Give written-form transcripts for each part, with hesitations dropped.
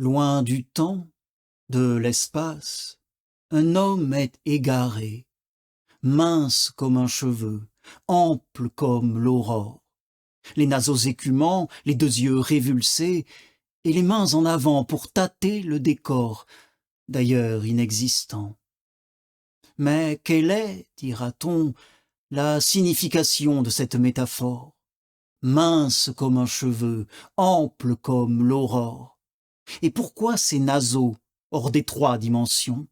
Loin du temps, de l'espace, un homme est égaré, mince comme un cheveu, ample comme l'aurore, les naseaux écumants, les deux yeux révulsés, et les mains en avant pour tâter le décor, d'ailleurs inexistant. Mais quelle est, dira-t-on, la signification de cette métaphore? Mince comme un cheveu, ample comme l'aurore. Et pourquoi ces naseaux, hors des trois dimensions?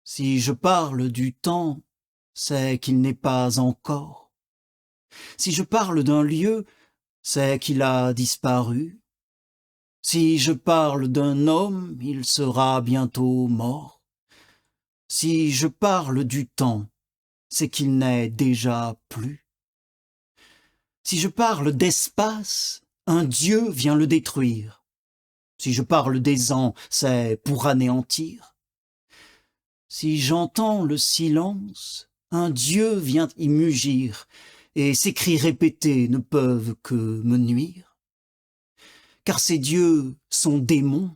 Si je parle du temps, c'est qu'il n'est pas encore. Si je parle d'un lieu, c'est qu'il a disparu. Si je parle d'un homme, il sera bientôt mort. Si je parle du temps, c'est qu'il n'est déjà plus. Si je parle d'espace, un Dieu vient le détruire. Si je parle des ans, c'est pour anéantir. Si j'entends le silence, un Dieu vient y mugir, et ses cris répétés ne peuvent que me nuire. Car ces dieux sont démons.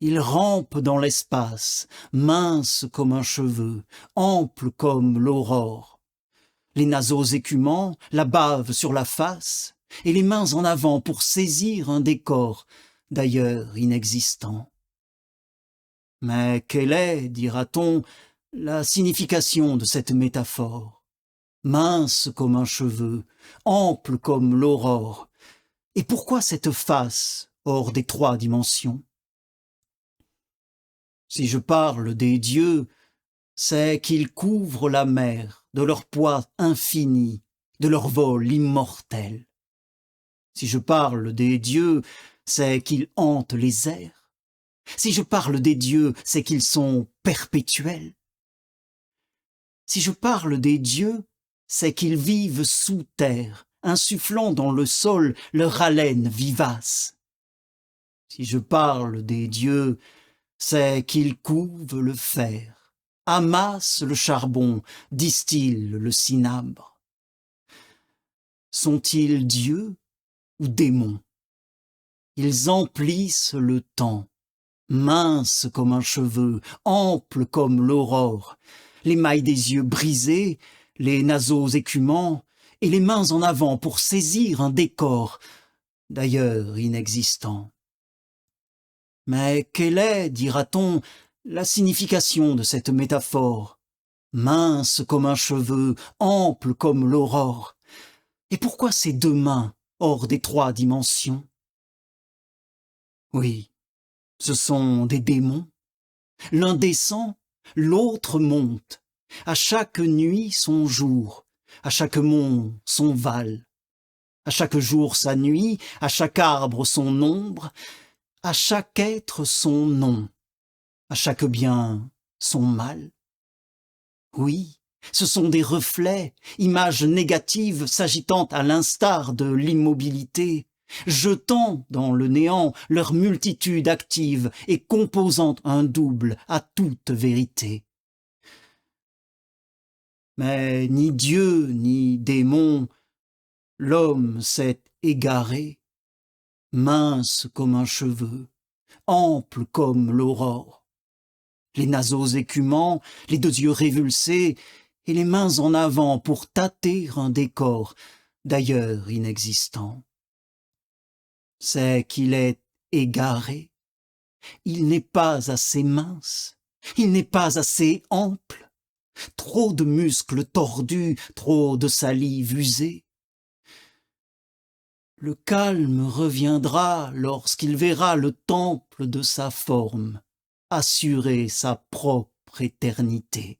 Ils rampent dans l'espace, minces comme un cheveu, amples comme l'aurore. Les naseaux écumants, la bave sur la face, et les mains en avant pour saisir un décor, d'ailleurs inexistant. Mais quelle est, dira-t-on, la signification de cette métaphore? Mince comme un cheveu, ample comme l'aurore. Et pourquoi cette face hors des trois dimensions? Si je parle des dieux, c'est qu'ils couvrent la mer de leur poids infini, de leur vol immortel. Si je parle des dieux, c'est qu'ils hantent les airs. Si je parle des dieux, c'est qu'ils sont perpétuels. Si je parle des dieux, c'est qu'ils vivent sous terre, insufflant dans le sol leur haleine vivace. Si je parle des dieux, c'est qu'ils couvent le fer, amassent le charbon, distillent le cinabre. Sont-ils dieux ou démons? Ils emplissent le temps, minces comme un cheveu, amples comme l'aurore, l'émail des yeux brisés, les naseaux écumants, et les mains en avant pour saisir un décor, d'ailleurs inexistant. Mais quelle est, dira-t-on, la signification de cette métaphore? Mince comme un cheveu, ample comme l'aurore. Et pourquoi ces deux mains hors des trois dimensions? Oui, ce sont des démons. L'un descend, l'autre monte. À chaque nuit son jour, à chaque mont son val. À chaque jour sa nuit, à chaque arbre son ombre, à chaque être son nom, à chaque bien son mal. Oui, ce sont des reflets, images négatives s'agitant à l'instar de l'immobilité, jetant dans le néant leur multitude active et composant un double à toute vérité. Mais ni Dieu ni démon, l'homme s'est égaré, mince comme un cheveu, ample comme l'aurore, les naseaux écumants, les deux yeux révulsés, et les mains en avant pour tâter un décor, d'ailleurs inexistant. C'est qu'il est égaré, il n'est pas assez mince, il n'est pas assez ample, trop de muscles tordus, trop de salive usée. Le calme reviendra lorsqu'il verra le temple de sa forme assurer sa propre éternité.